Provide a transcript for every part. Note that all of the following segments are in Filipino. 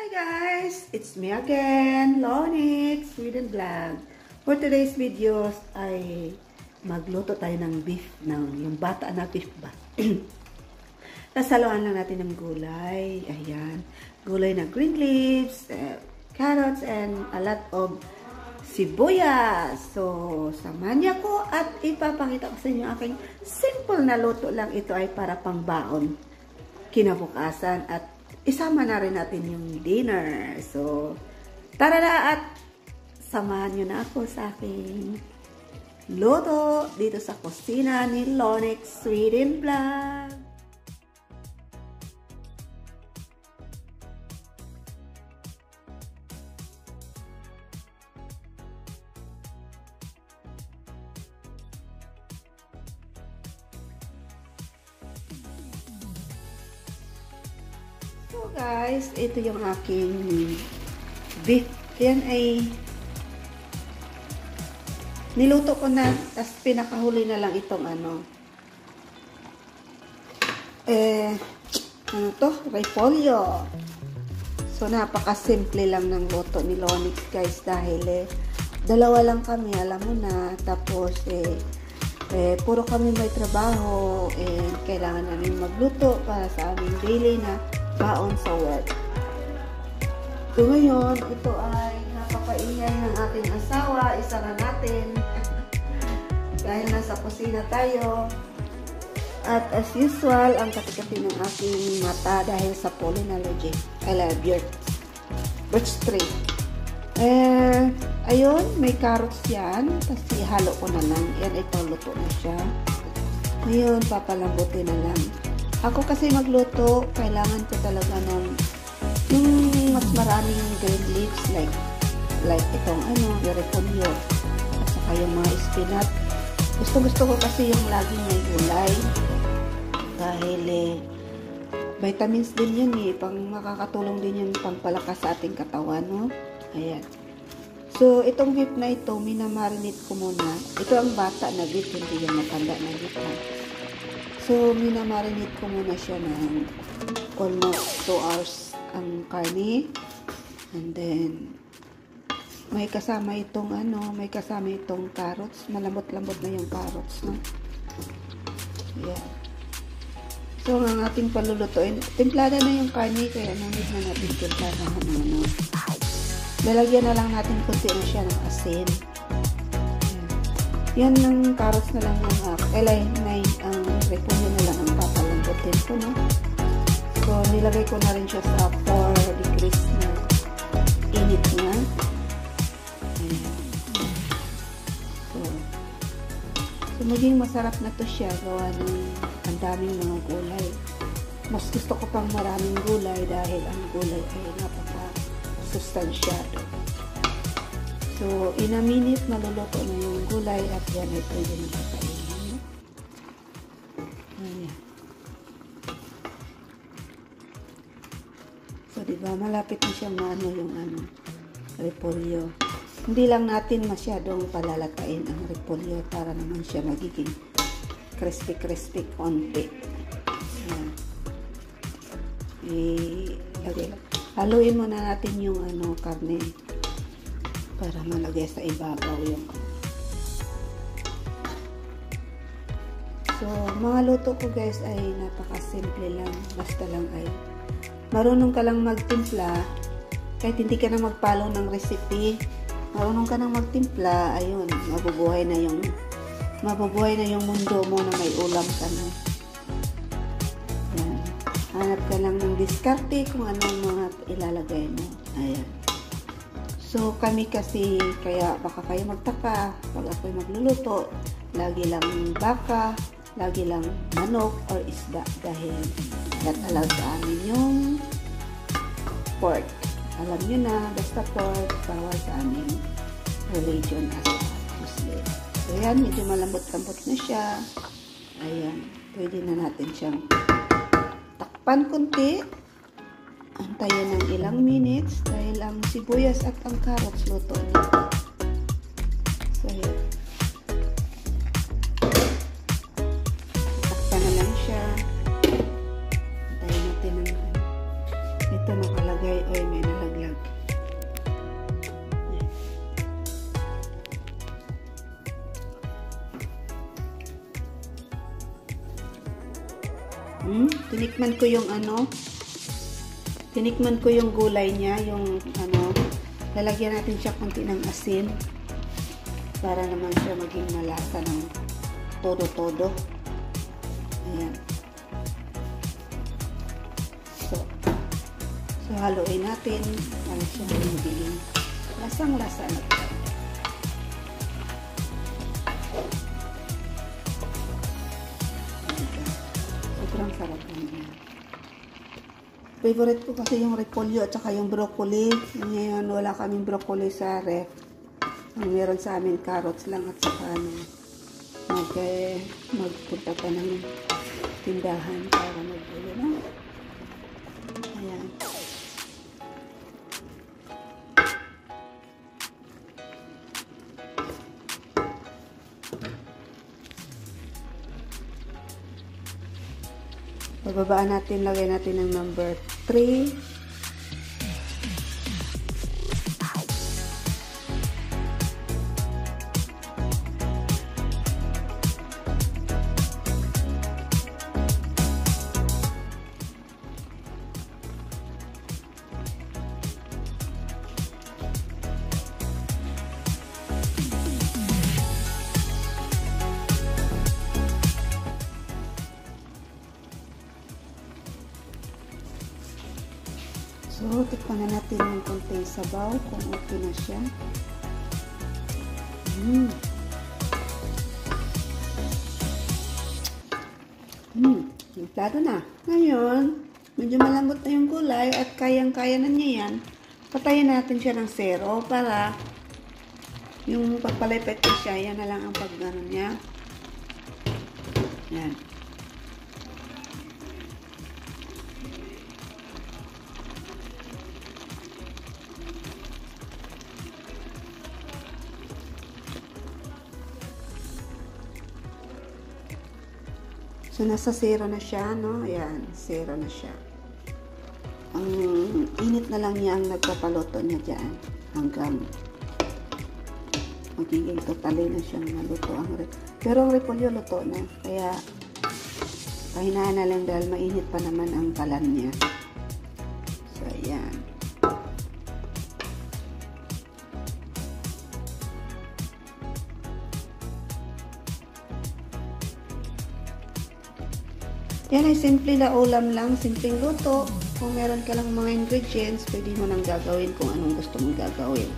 Guys, it's me again, Lonix, Sweden Vlog. For today's videos ay magluto tayo ng beef, yung bata na beef ba. Sasaluan lang natin ng gulay. Ayan, gulay na green leaves, carrots, and a lot of sibuyas. So, samahan niyo ko at ipapakita ko sa inyo aking simple na luto lang. Ito ay para pangbaon kinabukasan at isama na rin natin yung dinner. So, tara na at samahan nyo na ako sa aking luto dito sa kusina ni Lonix Sweden Vlog. So guys, ito yung aking beef. Yan ay niluto ko na, tapos pinakahuli na lang itong ano to? Repolyo. So napaka-simple lang ng luto ni Lonix guys dahil dalawa lang kami, alam mo na. Tapos puro kami may trabaho and kailangan namin magluto para sa aming daily na baon sa work. So ngayon, ito ay napakaingay ng ating asawa. Isa na natin. Dahil nasa kusina tayo. At as usual, ang katikati ng aking mata dahil sa pollen allergy. I love birch tree. Ayun, may carrots yan. Tapos ihalo ko na lang. Yan, ito, luto na siya. Ngayon, papalambutin na lang. Ako kasi magluto, kailangan ko talaga ng yung mas maraming green leaves like itong yung repolyo at saka yung mga spinach. Gusto ko kasi yung laging may gulay dahil vitamins din yun pang makakatulong din yun pang palakas sa ating katawan, no? Ayan. So, itong beef na ito, minamarinate ko muna. Ito ang bata na beef, hindi yung matanda na beef. So, minamarinate ko muna siya ng almost 2 hours ang karne. And then, may kasama itong carrots. Malambot-lambot na yung carrots, no? Yeah. So, ang ating palulutuin, timplada na yung karne, kaya namit na natin timpladahan ng ano. Lalagyan na lang natin kunti na siya ng asin. Yan ng carrots na lang yung ang repolyo na lang ang papalambutin ko, no? So, nilagay ko na rin siya sa 4 degrees na init niya. Ayan. So, maging masarap na to siya gawa ng ang daming mga gulay. Mas gusto ko pang maraming gulay dahil ang gulay ay napaka-sustansyado. So, in a minute, maluluto na yung gulay at yan ay pwede na kakainin. Ayan. So, diba, malapit na siyang yung repolyo. Hindi lang natin masyadong palalatain ang repolyo para naman siya magiging crispy konti. Ayan. Haluin muna natin yung karne para malagay sa ibabaw yung. So, mga luto ko guys ay napaka-simple lang. Basta lang ay marunong ka lang magtimpla. Kahit hindi ka na mag-follow ng recipe, marunong ka nang magtimpla, ayun, mabubuhay na yung mundo mo na may ulam ka na. Ayan. Hanap ka lang ng diskarte kung anong mga ilalagay mo. Ayan. So, kami kasi, kaya baka kayo magtaka, pag ako'y magluluto, lagi lang baka, lagi lang manok or isda dahil not allowed sa amin yung pork. Alam nyo na, basta pork, bawal sa aming religion as Muslim. So, yan, medyo malambot-lambot na siya. Ayan, pwede na natin siyang takpan kunti. Antayin ng ilang minutes dahil ang sibuyas at ang carrots luto niya. So, yan. Takpan na lang siya. Antayin natin ng Ito nakalagay, oy, may nalaglag. Tinikman ko yung tinikman ko yung gulay niya, yung lalagyan natin siya konti ng asin para naman siya maging malasa ng todo-todo. Ayan. So haluin natin para siya magiging lasang-lasa na ito. Sobrang sarap naman. Favorite ko kasi yung repolyo at saka yung broccoli. Ngayon wala kaming broccoli sa ref. Ang meron sa amin carrots lang at saka magpunta pa ng tindahan para mag-ulo na. Ayan. Bababaan natin, lagay natin ng number 3. So, tikman na natin yung konting sabaw kung okay na siya. Plado na. Ngayon, medyo malambot na yung gulay at kayang-kaya na niya yan. Patayin natin siya ng 0 para yung pagpalipit ko siya, yan na lang ang pag-gano niya. Yan. So, nasa 0 na siya, no? Ayan, 0 na siya. Ang init na lang niya ang nagpapaluto niya dyan. Hanggang magiging totally na siyang naluto. Pero ang repolyo luto na. Kaya, pahinaan na lang dahil mainit pa naman ang kalan niya. So, ayan. Yan ay simple na ulam lang, simpleng luto. Kung meron ka lang mga ingredients, pwede mo nang gagawin kung anong gusto mong gagawin.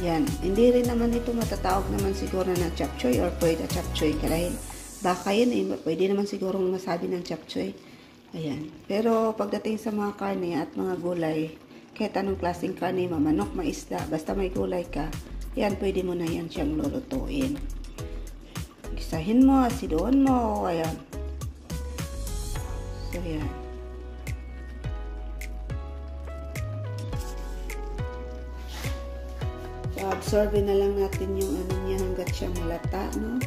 Yan. Hindi rin naman ito matatawag naman siguro na chapchoy or pwede chapchoy kahit baka yun eh. Pwede naman siguro masabi ng chapchoy. Ayan. Pero pagdating sa mga karne at mga gulay, kahit anong klaseng karne, mamanok, maisda, basta may gulay ka, yan, pwede mo na yan siyang lulutuin. Gisahin mo, asidoon mo, ayan. So, yan. So, absorbin na lang natin yung ano niya hanggat siya malata, no?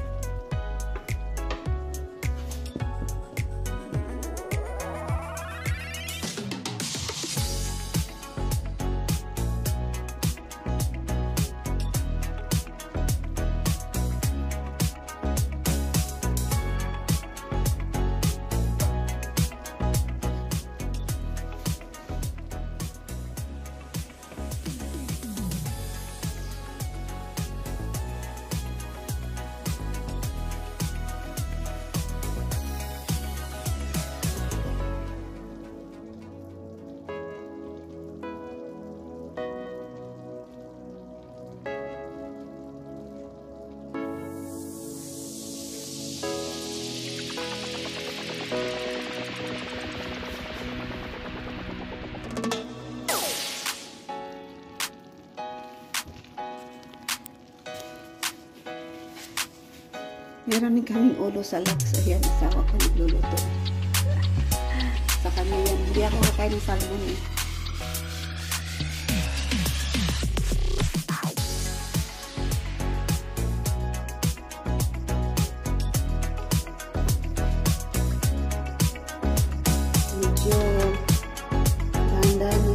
Meron din kaming ulo sa lax. Ayan, asawa ko nagluluto. Sa kanya yan. Hindi ako kakain ng salmon eh. Medyo ganda na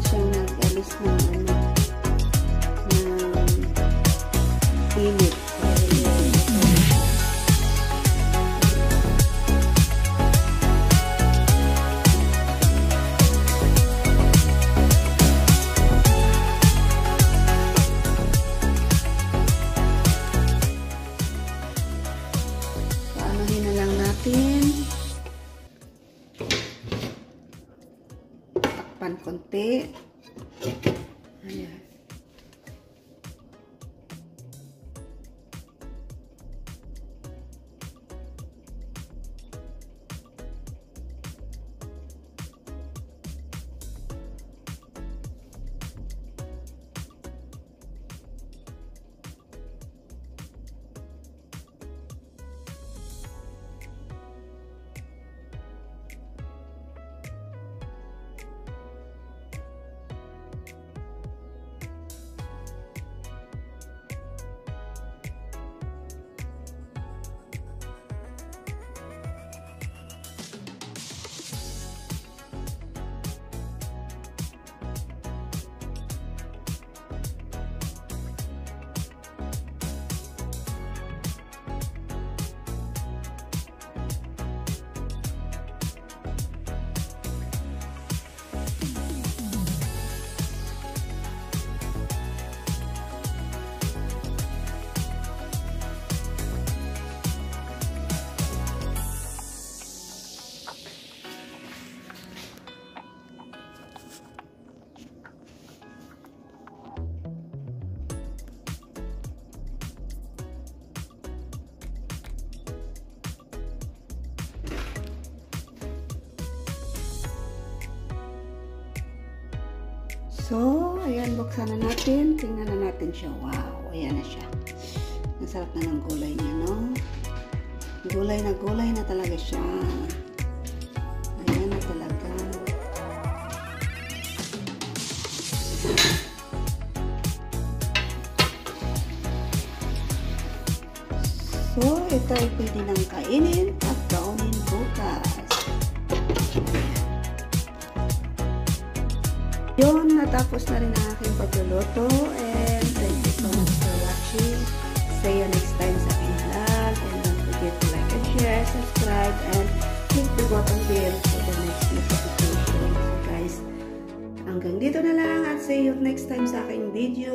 Ayan. So, ayan, buksan na natin. Tingnan na natin siya. Wow, ayan na siya. Ang sarap na ng gulay niya, no? Gulay na talaga siya. Ayan na talaga. So, ito ay pwede nang kainin at kaunin bukas. Yun, natapos na rin ang aking pagluluto, and thank you so much for watching. See you next time sa aking vlog, and don't forget to like and share, subscribe, and click the button bell for the next notification. So guys, hanggang dito na lang, at see you next time sa aking video.